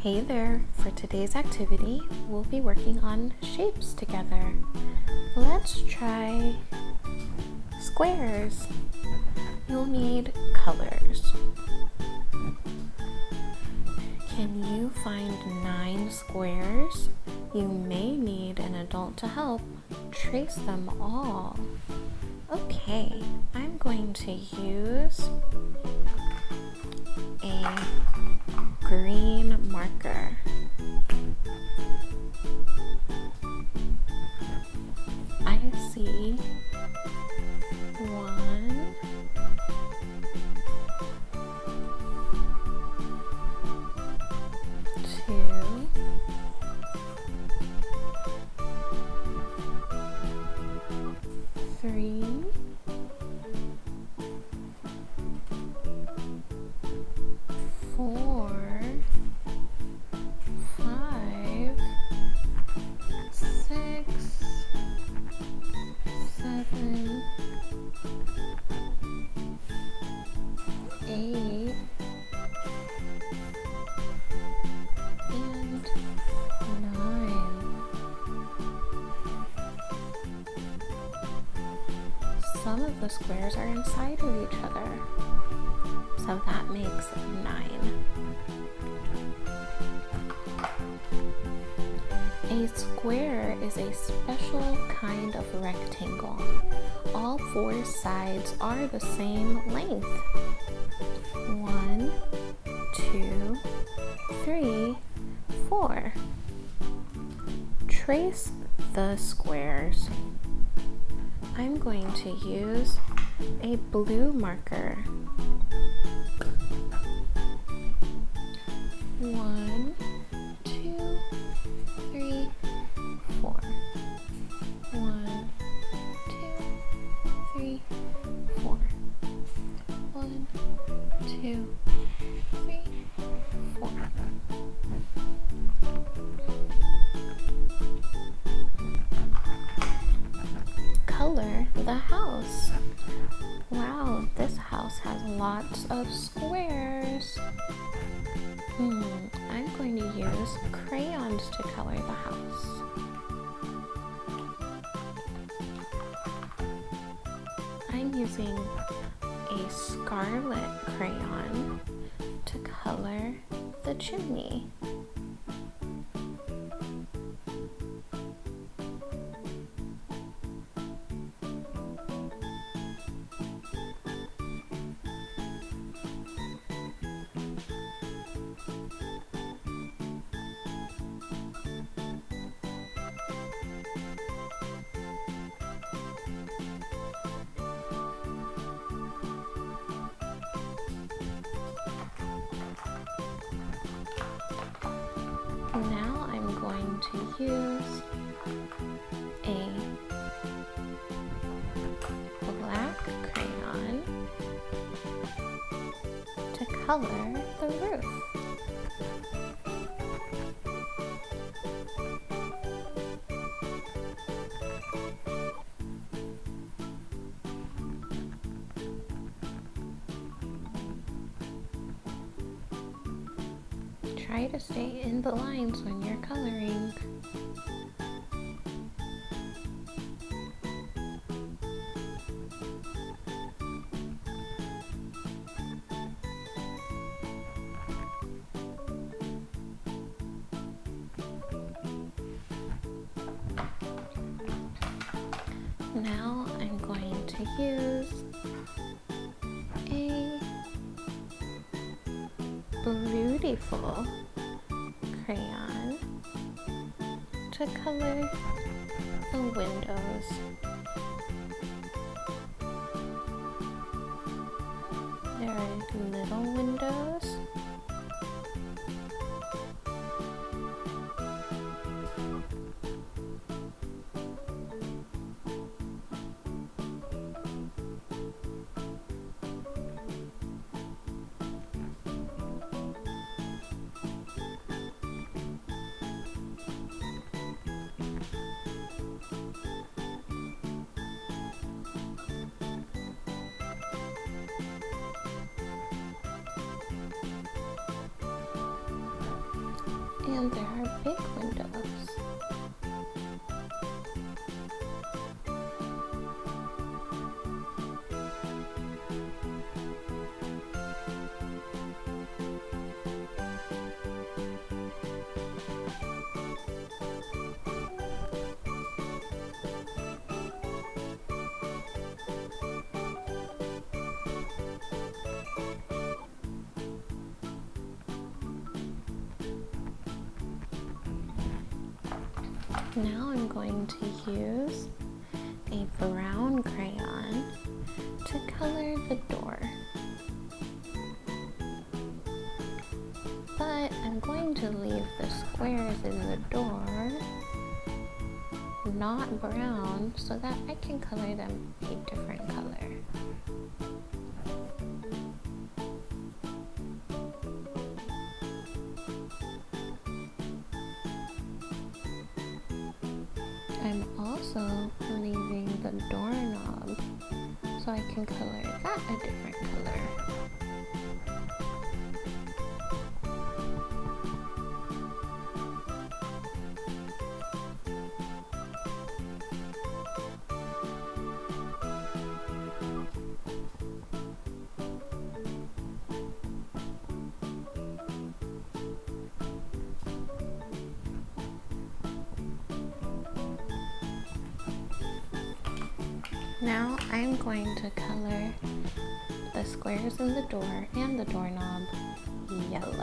Hey there, for today's activity, we'll be working on shapes together. Let's try squares. You'll need colors. Can you find 9 squares? You may need an adult to help. Trace them all. Okay, I'm going to use a green marker. I see 1, 2, 3, 4, 5, 6, 7, 8, and 9. Some of the squares are inside of each other, so that makes 9. A square is a special kind of rectangle. All 4 sides are the same length. 1, 2, 3, 4. Trace the squares. I'm going to use a blue marker. 1, 2, 3, 4. 1, 2, 3, 4. 1, 2, 3, 4. Color the house. Wow, this house has lots of squares. I'm going to use crayons to color the house. I'm using a scarlet crayon to color the chimney. Now I'm going to use a black crayon to color the roof. Try to stay in the lines when you're coloring. Now I'm going to use a beautiful crayon to color the windows. There are little windows. And there are big windows. Now I'm going to use a brown crayon to color the door. But I'm going to leave the squares in the door not brown so that I can color them a different color. I'm also leaving the doorknob so I can color that a different color. Now I'm going to color the squares in the door and the doorknob yellow.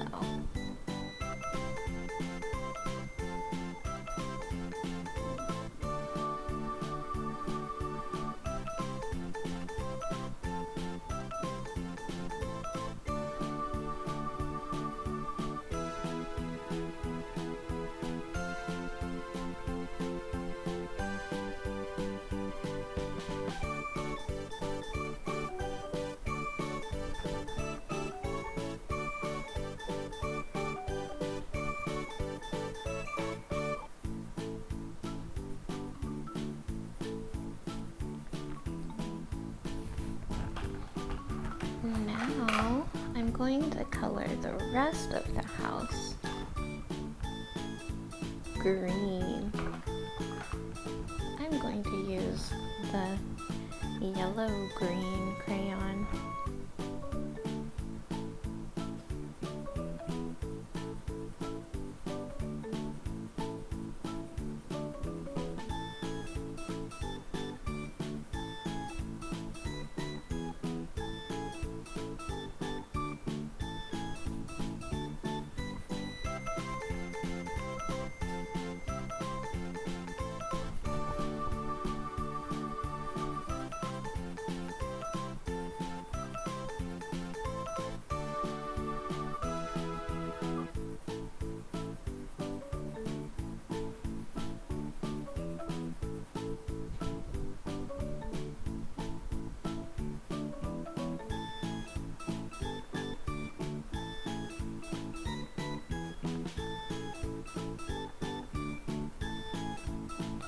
Now I'm going to color the rest of the house green. I'm going to use the yellow-green crayon.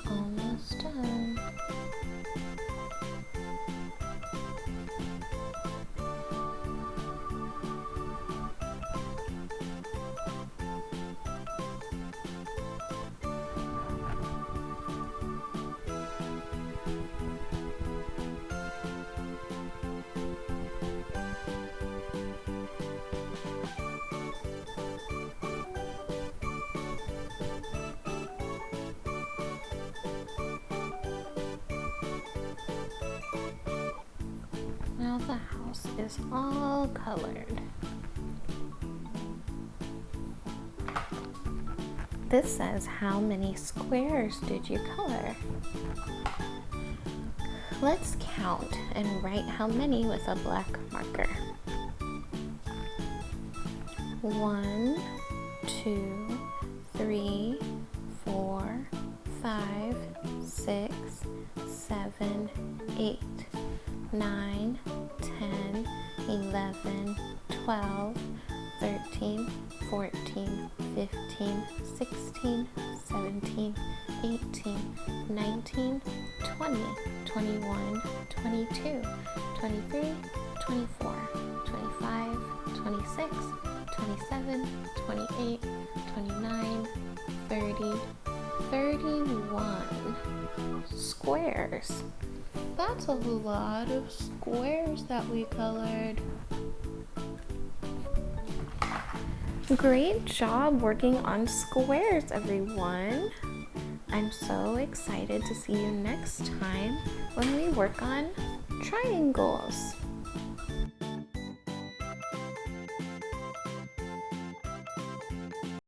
Almost done. Now the house is all colored. This says how many squares did you color? Let's count and write how many with a black marker. 1, 2, 3, 4, 5, 6, 7, 8, 9, 10, 11, 12, 13, 14, 15, 16, 17, 18, 19, 20, 21, 22, 23, 24, 25, 26, 27, 28, 29, 30, 31 squares. That's a lot of squares that we colored. Great job working on squares, everyone. I'm so excited to see you next time when we work on triangles.